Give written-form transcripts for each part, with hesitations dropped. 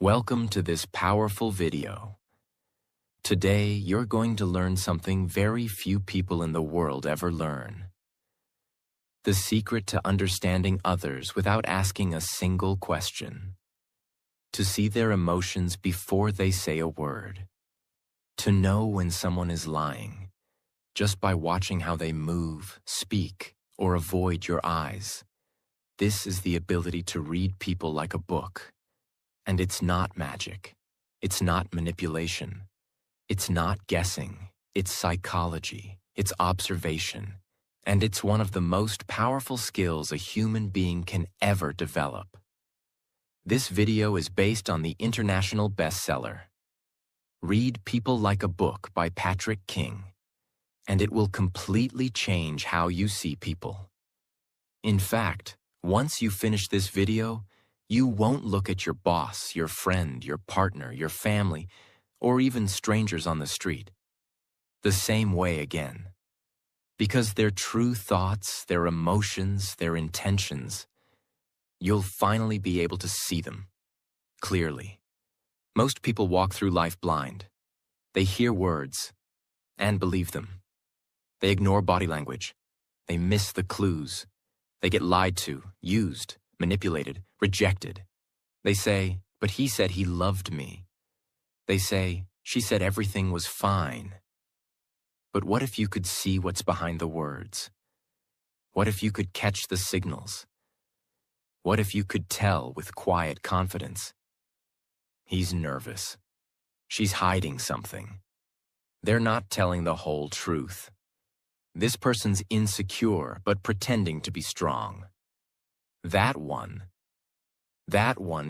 Welcome to this powerful video. Today, you're going to learn something very few people in the world ever learn. The secret to understanding others without asking a single question. To see their emotions before they say a word. To know when someone is lying, just by watching how they move, speak, or avoid your eyes. This is the ability to read people like a book. And it's not magic. It's not manipulation. It's not guessing. It's psychology. It's observation. And it's one of the most powerful skills a human being can ever develop. This video is based on the international bestseller, Read People Like a Book by Patrick King, and it will completely change how you see people. In fact, once you finish this video, you won't look at your boss, your friend, your partner, your family, or even strangers on the street the same way again. Because their true thoughts, their emotions, their intentions, you'll finally be able to see them clearly. Most people walk through life blind. They hear words and believe them. They ignore body language. They miss the clues. They get lied to, used, manipulated, rejected. They say, but he said he loved me. They say, she said everything was fine. But what if you could see what's behind the words? What if you could catch the signals? What if you could tell with quiet confidence? He's nervous. She's hiding something. They're not telling the whole truth. This person's insecure but pretending to be strong. That one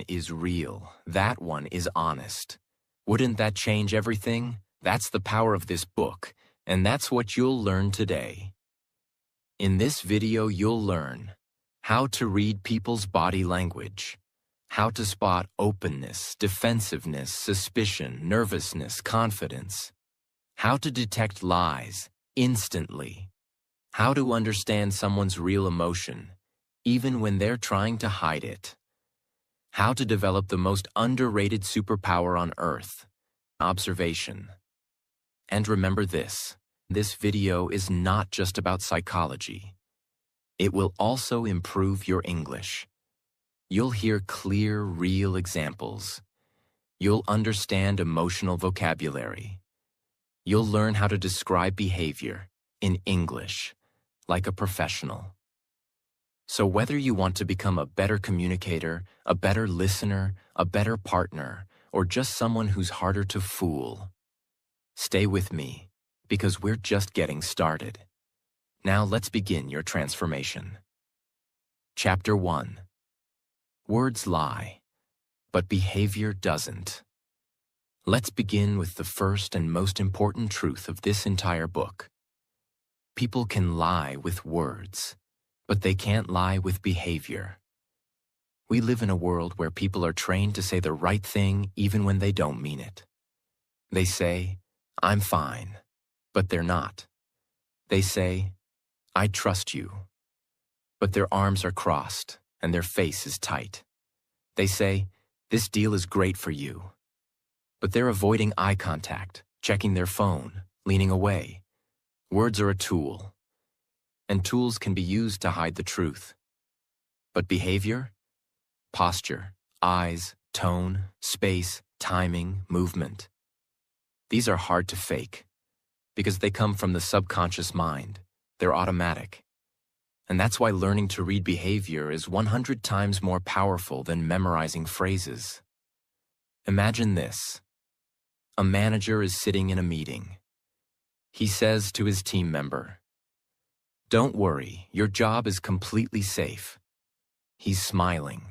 is real. That one is honest. Wouldn't that change everything? That's the power of this book, and that's what you'll learn today. In this video, you'll learn how to read people's body language, how to spot openness, defensiveness, suspicion, nervousness, confidence, how to detect lies instantly, how to understand someone's real emotion, even when they're trying to hide it. How to develop the most underrated superpower on Earth, observation. And remember this video is not just about psychology. It will also improve your English. You'll hear clear, real examples. You'll understand emotional vocabulary. You'll learn how to describe behavior in English, like a professional. So whether you want to become a better communicator, a better listener, a better partner, or just someone who's harder to fool, stay with me, because we're just getting started. Now let's begin your transformation. Chapter 1. Words lie, but behavior doesn't. Let's begin with the first and most important truth of this entire book. People can lie with words, but they can't lie with behavior. We live in a world where people are trained to say the right thing even when they don't mean it. They say, I'm fine, but they're not. They say, I trust you, but their arms are crossed and their face is tight. They say, this deal is great for you, but they're avoiding eye contact, checking their phone, leaning away. Words are a tool. And tools can be used to hide the truth. But behavior, posture, eyes, tone, space, timing, movement, these are hard to fake because they come from the subconscious mind. They're automatic. And that's why learning to read behavior is 100 times more powerful than memorizing phrases. Imagine this. A manager is sitting in a meeting. He says to his team member, don't worry, your job is completely safe. He's smiling,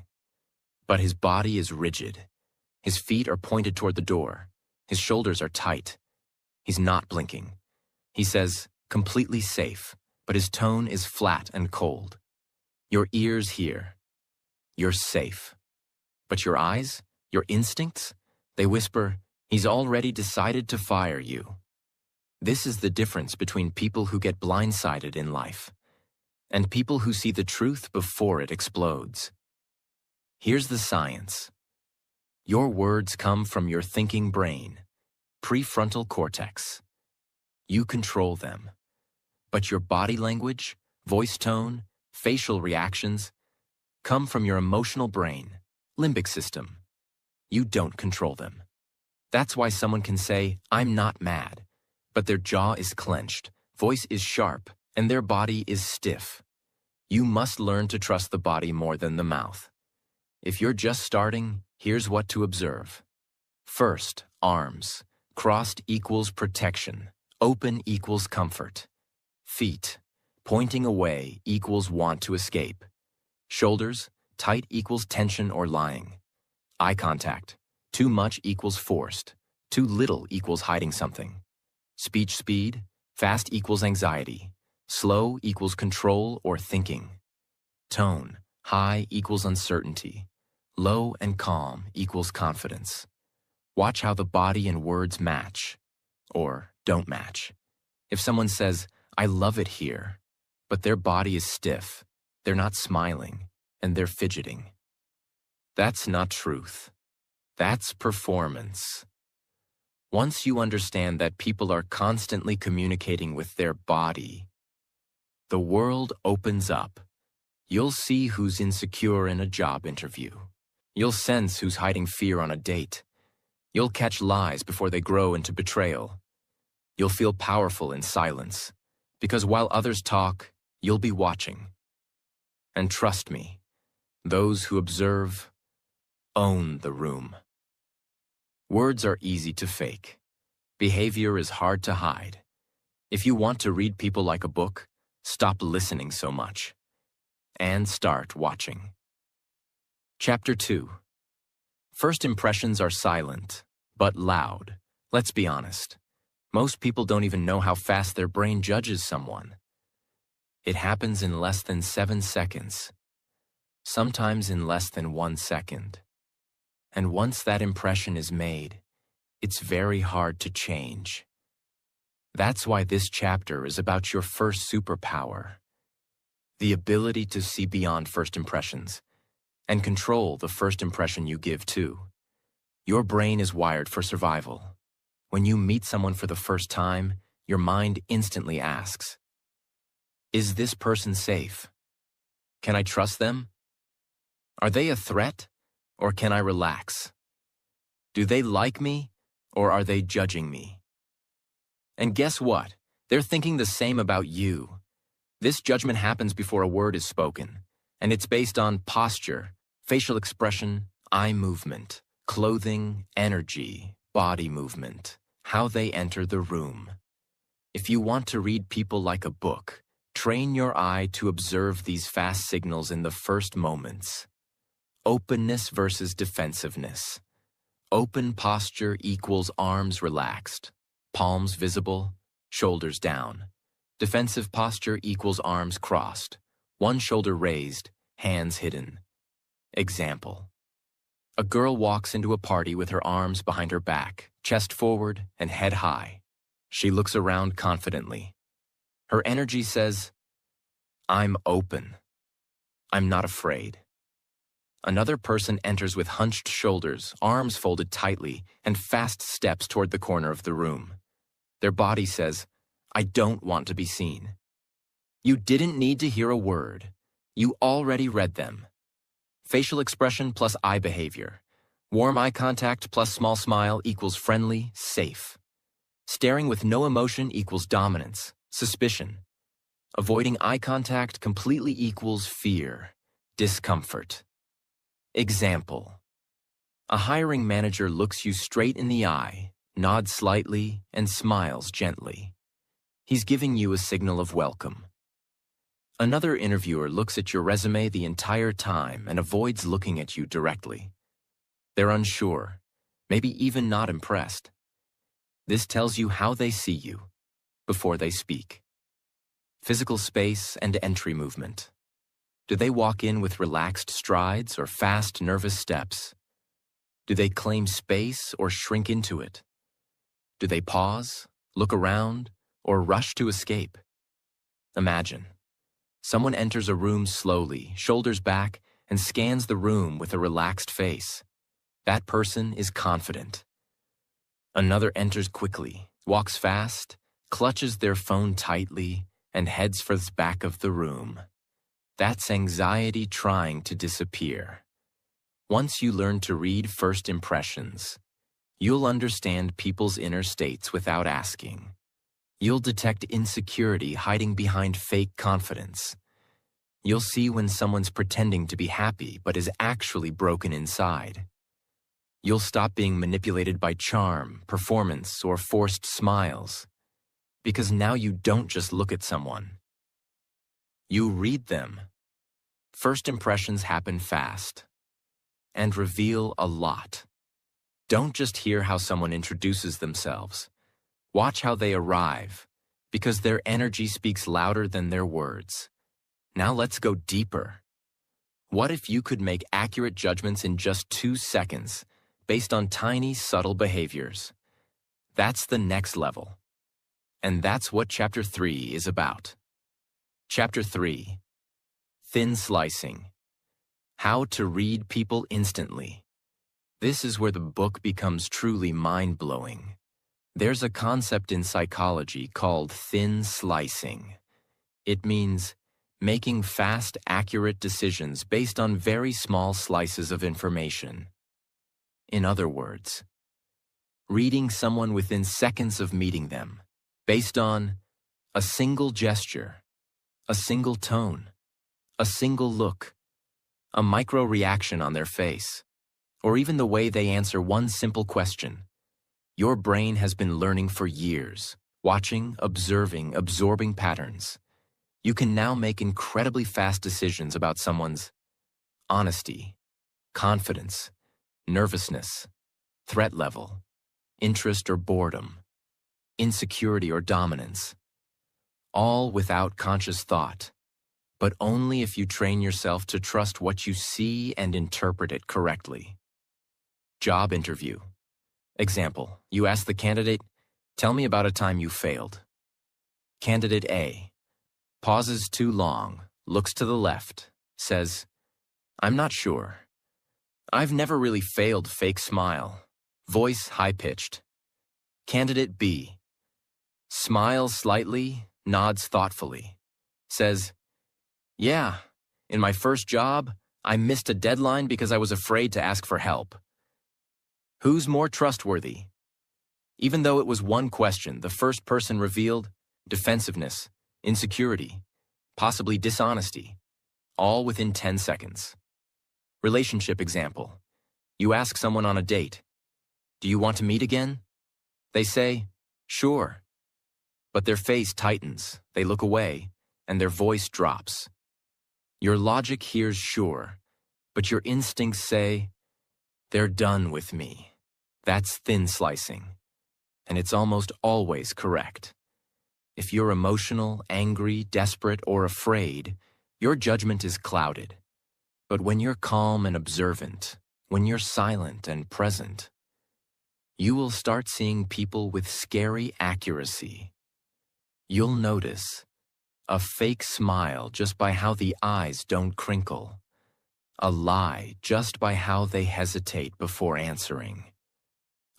but his body is rigid. His feet are pointed toward the door. His shoulders are tight. He's not blinking. He says, completely safe, but his tone is flat and cold. Your ears hear, you're safe. But your eyes, your instincts, they whisper, he's already decided to fire you. This is the difference between people who get blindsided in life and people who see the truth before it explodes. Here's the science. Your words come from your thinking brain, prefrontal cortex. You control them. But your body language, voice tone, facial reactions come from your emotional brain, limbic system. You don't control them. That's why someone can say, "I'm not mad," but their jaw is clenched, voice is sharp, and their body is stiff. You must learn to trust the body more than the mouth. If you're just starting, here's what to observe. First, arms. Crossed equals protection. Open equals comfort. Feet. Pointing away equals want to escape. Shoulders. Tight equals tension or lying. Eye contact. Too much equals forced. Too little equals hiding something. Speech speed. Fast equals anxiety. Slow equals control or thinking. Tone. High equals uncertainty. Low and calm equals confidence. Watch how the body and words match, or don't match. If someone says, "I love it here," but their body is stiff, they're not smiling, and they're fidgeting. That's not truth. That's performance. Once you understand that people are constantly communicating with their body, the world opens up. You'll see who's insecure in a job interview. You'll sense who's hiding fear on a date. You'll catch lies before they grow into betrayal. You'll feel powerful in silence, because while others talk, you'll be watching. And trust me, those who observe own the room. Words are easy to fake. Behavior is hard to hide. If you want to read people like a book, stop listening so much and start watching. Chapter 2. First impressions are silent, but loud. Let's be honest. Most people don't even know how fast their brain judges someone. It happens in less than 7 seconds, sometimes in less than 1 second. And once that impression is made, it's very hard to change. That's why this chapter is about your first superpower, the ability to see beyond first impressions and control the first impression you give too. Your brain is wired for survival. When you meet someone for the first time, your mind instantly asks, "Is this person safe? Can I trust them? Are they a threat, or can I relax? Do they like me, or are they judging me?" And guess what? They're thinking the same about you. This judgment happens before a word is spoken, and it's based on posture, facial expression, eye movement, clothing, energy, body movement, how they enter the room. If you want to read people like a book, train your eye to observe these fast signals in the first moments. Openness versus defensiveness. Open posture equals arms relaxed, palms visible, shoulders down. Defensive posture equals arms crossed, one shoulder raised, hands hidden. Example. A girl walks into a party with her arms behind her back, chest forward and head high. She looks around confidently. Her energy says, "I'm open. I'm not afraid." Another person enters with hunched shoulders, arms folded tightly, and fast steps toward the corner of the room. Their body says, "I don't want to be seen." You didn't need to hear a word. You already read them. Facial expression plus eye behavior. Warm eye contact plus small smile equals friendly, safe. Staring with no emotion equals dominance, suspicion. Avoiding eye contact completely equals fear, discomfort. Example. A hiring manager looks you straight in the eye, nods slightly, and smiles gently. He's giving you a signal of welcome. Another interviewer looks at your resume the entire time and avoids looking at you directly. They're unsure, maybe even not impressed. This tells you how they see you before they speak. Physical space and entry movement. Do they walk in with relaxed strides or fast, nervous steps? Do they claim space or shrink into it? Do they pause, look around, or rush to escape? Imagine. Someone enters a room slowly, shoulders back, and scans the room with a relaxed face. That person is confident. Another enters quickly, walks fast, clutches their phone tightly, and heads for the back of the room. That's anxiety trying to disappear. Once you learn to read first impressions, you'll understand people's inner states without asking. You'll detect insecurity hiding behind fake confidence. You'll see when someone's pretending to be happy but is actually broken inside. You'll stop being manipulated by charm, performance, or forced smiles. Because now you don't just look at someone. You read them. First impressions happen fast and reveal a lot. Don't just hear how someone introduces themselves. Watch how they arrive, because their energy speaks louder than their words. Now let's go deeper. What if you could make accurate judgments in just 2 seconds based on tiny, subtle behaviors? That's the next level. And that's what Chapter 3 is about. Chapter 3. Thin Slicing. How to read people instantly. This is where the book becomes truly mind-blowing. There's a concept in psychology called thin slicing. It means making fast, accurate decisions based on very small slices of information. In other words, reading someone within seconds of meeting them, based on a single gesture, a single tone, a single look, a micro-reaction on their face, or even the way they answer one simple question. Your brain has been learning for years, watching, observing, absorbing patterns. You can now make incredibly fast decisions about someone's honesty, confidence, nervousness, threat level, interest or boredom, insecurity or dominance, all without conscious thought, but only if you train yourself to trust what you see and interpret it correctly. Job interview. Example, you ask the candidate, "Tell me about a time you failed." Candidate A pauses too long, looks to the left, says, "I'm not sure. I've never really failed." Fake smile, voice high-pitched. Candidate B smiles slightly, nods thoughtfully, says, "Yeah, in my first job, I missed a deadline because I was afraid to ask for help." Who's more trustworthy? Even though it was one question, the first person revealed defensiveness, insecurity, possibly dishonesty, all within 10 seconds. Relationship example. You ask someone on a date, "Do you want to meet again?" They say, "Sure." But their face tightens, they look away, and their voice drops. Your logic hears "sure," but your instincts say, "They're done with me." That's thin slicing, and it's almost always correct. If you're emotional, angry, desperate, or afraid, your judgment is clouded. But when you're calm and observant, when you're silent and present, you will start seeing people with scary accuracy. You'll notice a fake smile just by how the eyes don't crinkle, a lie just by how they hesitate before answering,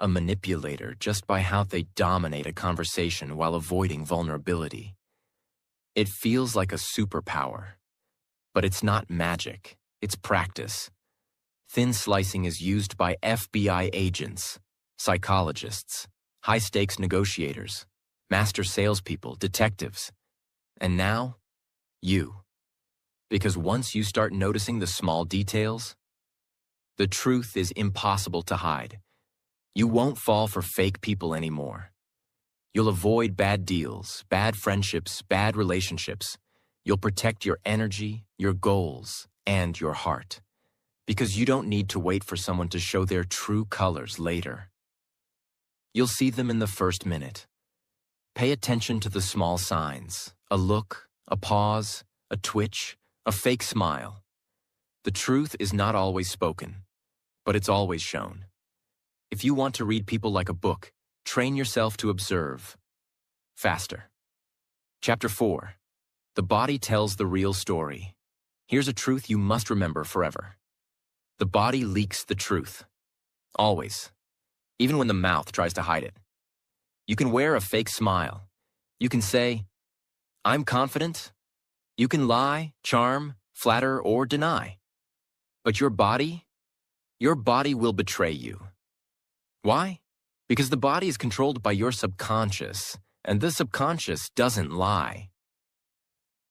a manipulator just by how they dominate a conversation while avoiding vulnerability. It feels like a superpower, but it's not magic, it's practice. Thin slicing is used by FBI agents, psychologists, high-stakes negotiators, master salespeople, detectives, and now, you. Because once you start noticing the small details, the truth is impossible to hide. You won't fall for fake people anymore. You'll avoid bad deals, bad friendships, bad relationships. You'll protect your energy, your goals, and your heart. Because you don't need to wait for someone to show their true colors later. You'll see them in the first minute. Pay attention to the small signs, a look, a pause, a twitch, a fake smile. The truth is not always spoken, but it's always shown. If you want to read people like a book, train yourself to observe. Faster. Chapter 4. The body tells the real story. Here's a truth you must remember forever. The body leaks the truth. always, even when the mouth tries to hide it. You can wear a fake smile. You can say, "I'm confident." You can lie, charm, flatter, or deny. But your body will betray you. Why? Because the body is controlled by your subconscious, and the subconscious doesn't lie.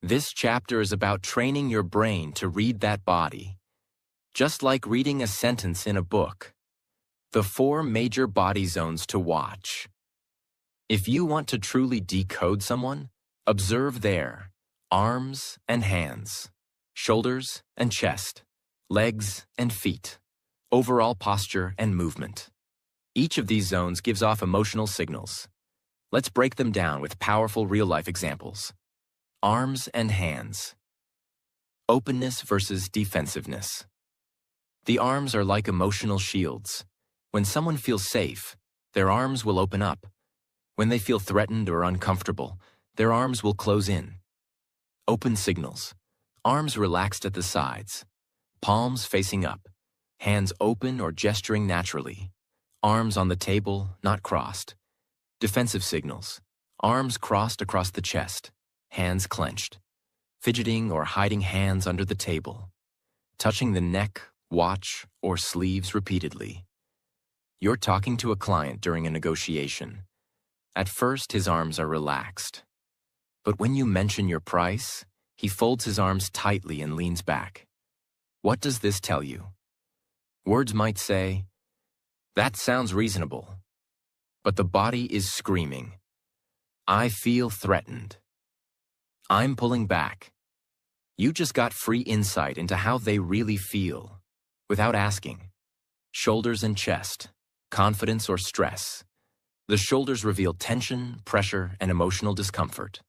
This chapter is about training your brain to read that body, just like reading a sentence in a book. The 4 major body zones to watch. If you want to truly decode someone, observe their arms and hands, shoulders and chest, legs and feet, overall posture and movement. Each of these zones gives off emotional signals. Let's break them down with powerful real-life examples. Arms and hands. Openness versus defensiveness. The arms are like emotional shields. When someone feels safe, their arms will open up. When they feel threatened or uncomfortable, their arms will close in. Open signals. Arms relaxed at the sides. Palms facing up. Hands open or gesturing naturally. Arms on the table, not crossed. Defensive signals. Arms crossed across the chest. Hands clenched. Fidgeting or hiding hands under the table. Touching the neck, watch, or sleeves repeatedly. You're talking to a client during a negotiation. At first, his arms are relaxed. But when you mention your price, he folds his arms tightly and leans back. What does this tell you? Words might say, "That sounds reasonable." But the body is screaming, "I feel threatened. I'm pulling back." You just got free insight into how they really feel, without asking. Shoulders and chest, confidence or stress. The shoulders reveal tension, pressure, and emotional discomfort.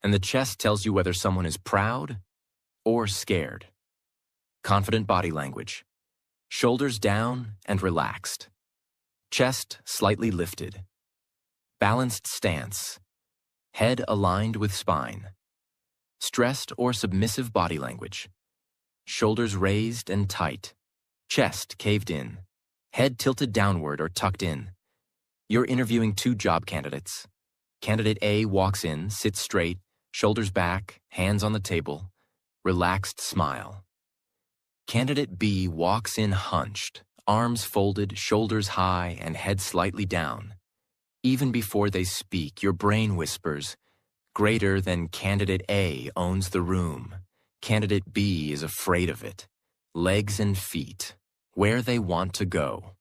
And the chest tells you whether someone is proud or scared. Confident body language. Shoulders down and relaxed. Chest slightly lifted. Balanced stance. Head aligned with spine. Stressed or submissive body language. Shoulders raised and tight. Chest caved in. Head tilted downward or tucked in. You're interviewing 2 job candidates. Candidate A walks in, sits straight, shoulders back, hands on the table, relaxed smile. Candidate B walks in hunched, arms folded, shoulders high, and head slightly down. Even before they speak, your brain whispers, "Greater than candidate A owns the room. Candidate B is afraid of it. Legs and feet, where they want to go."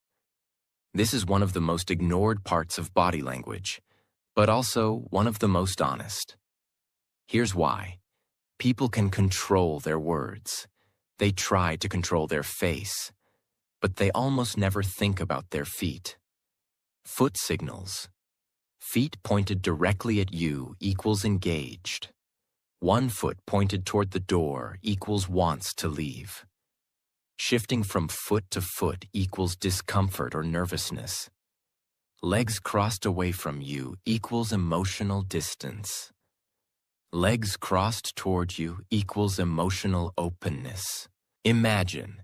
This is one of the most ignored parts of body language, but also one of the most honest. Here's why. People can control their words. They try to control their face, but they almost never think about their feet. Foot signals. Feet pointed directly at you equals engaged. 1 foot pointed toward the door equals wants to leave. Shifting from foot to foot equals discomfort or nervousness. Legs crossed away from you equals emotional distance. Legs crossed toward you equals emotional openness. Imagine,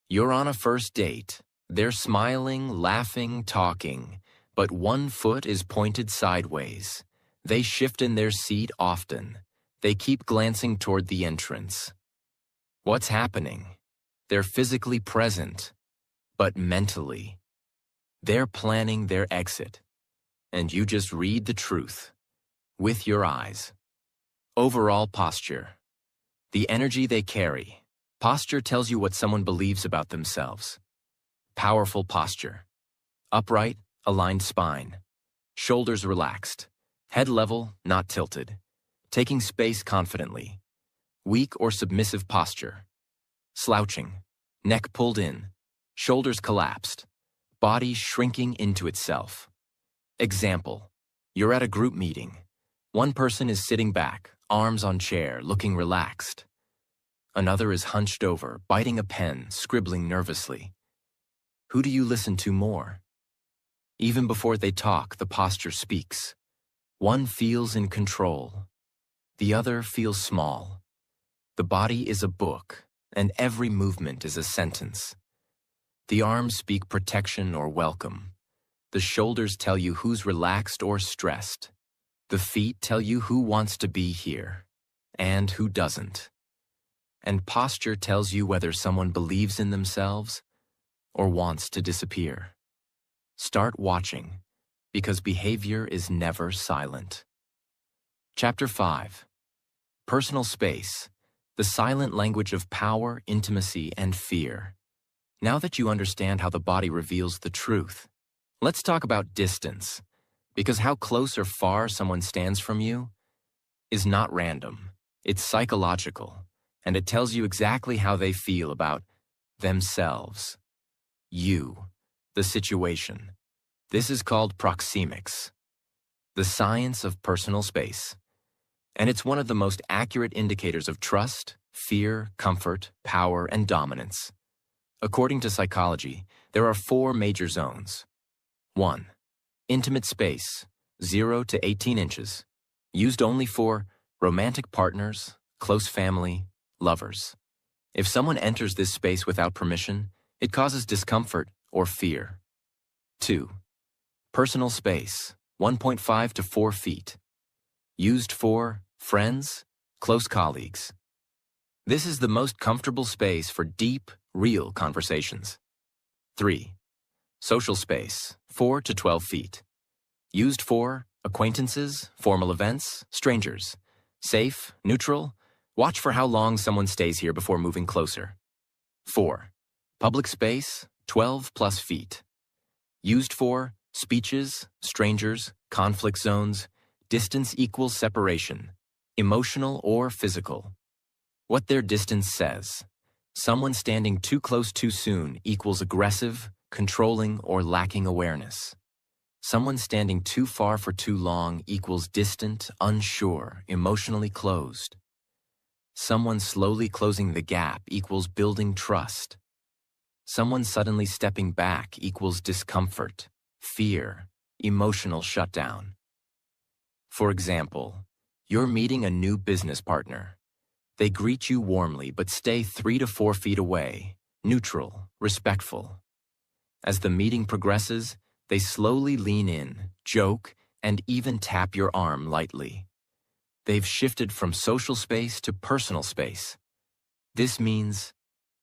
you're on a first date. They're smiling, laughing, talking, but 1 foot is pointed sideways. They shift in their seat often. They keep glancing toward the entrance. What's happening? They're physically present, but mentally. They're planning their exit, and you just read the truth with your eyes. Overall posture. The energy they carry. Posture tells you what someone believes about themselves. Powerful posture. Upright, aligned spine. Shoulders relaxed. Head level, not tilted. Taking space confidently. Weak or submissive posture. Slouching, neck pulled in, shoulders collapsed, body shrinking into itself. Example, you're at a group meeting. 1 person is sitting back, arms on chair, looking relaxed. Another is hunched over, biting a pen, scribbling nervously. Who do you listen to more? Even before they talk, the posture speaks. 1 feels in control. The other feels small. The body is a book, and every movement is a sentence. The arms speak protection or welcome. The shoulders tell you who's relaxed or stressed. The feet tell you who wants to be here and who doesn't. And posture tells you whether someone believes in themselves or wants to disappear. Start watching, because behavior is never silent. Chapter 5. Personal Space, the silent language of power, intimacy, and fear. Now that you understand how the body reveals the truth, let's talk about distance, because how close or far someone stands from you is not random. It's psychological, and it tells you exactly how they feel about themselves, you, the situation. This is called proxemics, the science of personal space. And it's one of the most accurate indicators of trust, fear, comfort, power, and dominance. According to psychology, there are 4 major zones. 1. Intimate space, 0 to 18 inches, used only for romantic partners, close family, lovers. If someone enters this space without permission, it causes discomfort or fear. 2. Personal space, 1.5 to 4 feet, used for friends, close colleagues. This is the most comfortable space for deep, real conversations. 3. Social space, 4 to 12 feet, used for acquaintances, formal events, strangers. Safe, neutral, watch for how long someone stays here before moving closer. 4. Public space, 12 plus feet, used for speeches, strangers, conflict zones. Distance equals separation, emotional or physical. What their distance says. Someone standing too close too soon equals aggressive, controlling, or lacking awareness. Someone standing too far for too long equals distant, unsure, emotionally closed. Someone slowly closing the gap equals building trust. Someone suddenly stepping back equals discomfort, fear, emotional shutdown. For example, you're meeting a new business partner. They greet you warmly but stay 3 to 4 feet away, neutral, respectful. As the meeting progresses, they slowly lean in, joke, and even tap your arm lightly. They've shifted from social space to personal space. This means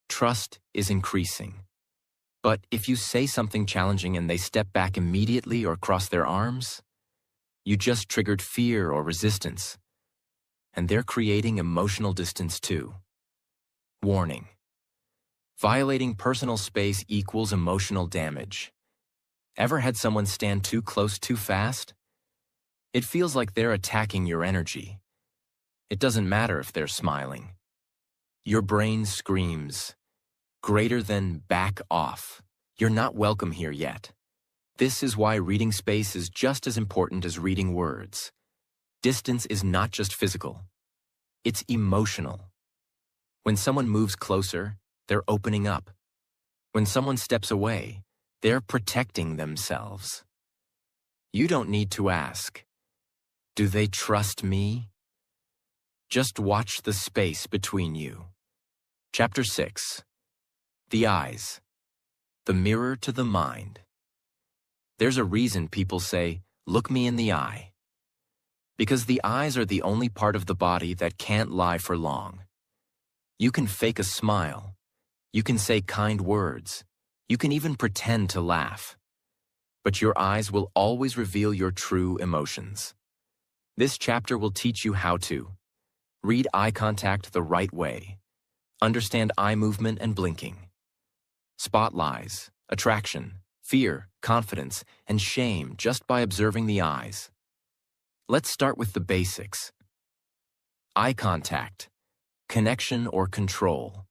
trust is increasing. But if you say something challenging and they step back immediately or cross their arms, you just triggered fear or resistance, and they're creating emotional distance too. Warning: violating personal space equals emotional damage. Ever had someone stand too close too fast? It feels like they're attacking your energy. It doesn't matter if they're smiling. Your brain screams, greater than back off. You're not welcome here yet. This is why reading space is just as important as reading words. Distance is not just physical. It's emotional. When someone moves closer, they're opening up. When someone steps away, they're protecting themselves. You don't need to ask, do they trust me? Just watch the space between you. Chapter 6. The eyes. The mirror to the mind. There's a reason people say, look me in the eye. Because the eyes are the only part of the body that can't lie for long. You can fake a smile. You can say kind words. You can even pretend to laugh. But your eyes will always reveal your true emotions. This chapter will teach you how to read eye contact the right way, understand eye movement and blinking, spot lies, attraction, fear, confidence, and shame just by observing the eyes. Let's start with the basics. Eye contact, connection or control.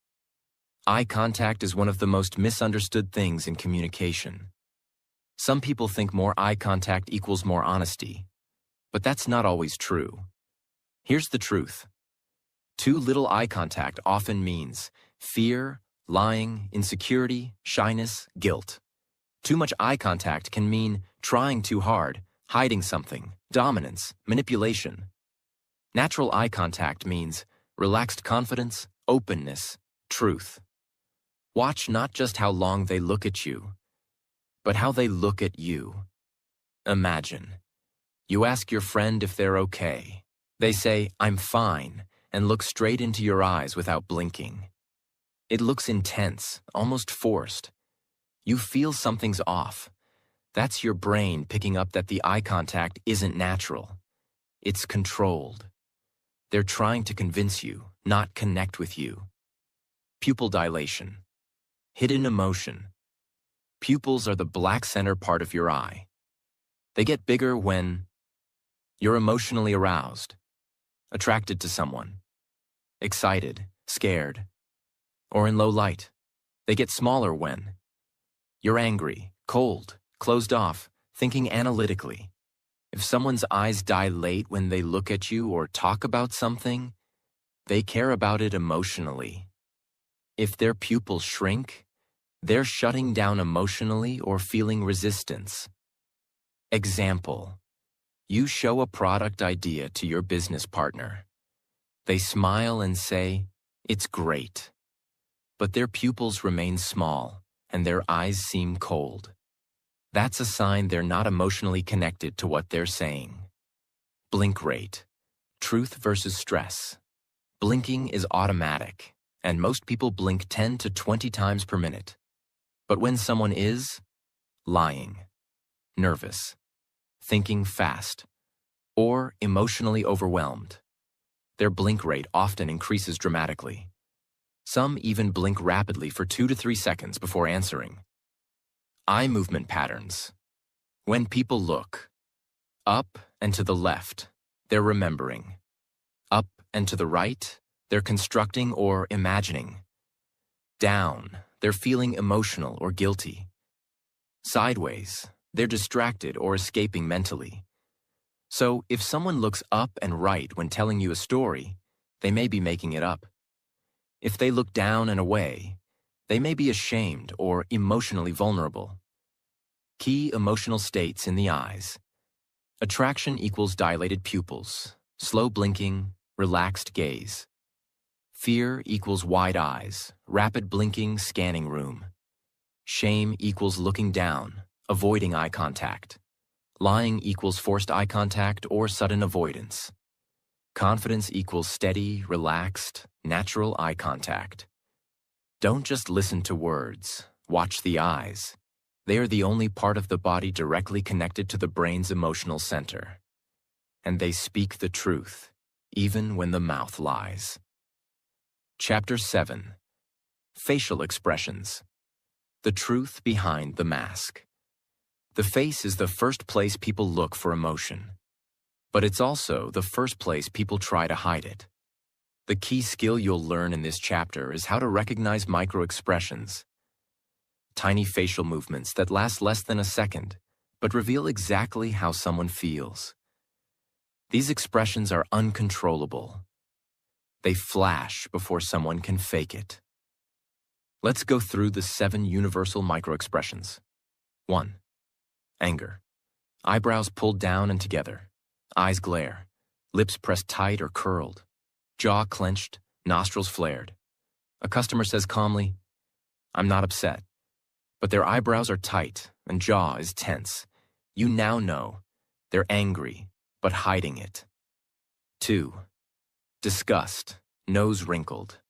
Eye contact is one of the most misunderstood things in communication. Some people think more eye contact equals more honesty, but that's not always true. Here's the truth. Too little eye contact often means fear, lying, insecurity, shyness, guilt. Too much eye contact can mean trying too hard, hiding something, dominance, manipulation. Natural eye contact means relaxed confidence, openness, truth. Watch not just how long they look at you, but how they look at you. Imagine. You ask your friend if they're okay. They say, "I'm fine," and look straight into your eyes without blinking. It looks intense, almost forced. You feel something's off. That's your brain picking up that the eye contact isn't natural. It's controlled. They're trying to convince you, not connect with you. Pupil dilation. Hidden emotion. Pupils are the black center part of your eye. They get bigger when you're emotionally aroused, attracted to someone, excited, scared, or in low light. They get smaller when you're angry, cold, closed off, thinking analytically. If someone's eyes dilate when they look at you or talk about something, they care about it emotionally. If their pupils shrink, they're shutting down emotionally or feeling resistance. Example: you show a product idea to your business partner. They smile and say, "It's great." But their pupils remain small and their eyes seem cold. That's a sign they're not emotionally connected to what they're saying. Blink rate. Truth versus stress. Blinking is automatic, and most people blink 10 to 20 times per minute. But when someone is lying, nervous, thinking fast, or emotionally overwhelmed, their blink rate often increases dramatically. Some even blink rapidly for 2 to 3 seconds before answering. Eye movement patterns. When people look up and to the left, they're remembering. Up and to the right, they're constructing or imagining. Down, they're feeling emotional or guilty. Sideways, they're distracted or escaping mentally. So, if someone looks up and right when telling you a story, they may be making it up. If they look down and away, they may be ashamed or emotionally vulnerable. Key emotional states in the eyes. Attraction equals dilated pupils, slow blinking, relaxed gaze. Fear equals wide eyes, rapid blinking, scanning room. Shame equals looking down, avoiding eye contact. Lying equals forced eye contact or sudden avoidance. Confidence equals steady, relaxed, natural eye contact. Don't just listen to words, watch the eyes. They are the only part of the body directly connected to the brain's emotional center. And they speak the truth, even when the mouth lies. Chapter 7. Facial expressions. The truth behind the mask. The face is the first place people look for emotion. But it's also the first place people try to hide it. The key skill you'll learn in this chapter is how to recognize micro-expressions. Tiny facial movements that last less than a second, but reveal exactly how someone feels. These expressions are uncontrollable. They flash before someone can fake it. Let's go through the 7 universal micro-expressions. 1. Anger. Eyebrows pulled down and together. Eyes glare. Lips pressed tight or curled. Jaw clenched, nostrils flared. A customer says calmly, "I'm not upset." But their eyebrows are tight and jaw is tense. You now know they're angry, but hiding it. 2. Disgust. Nose wrinkled.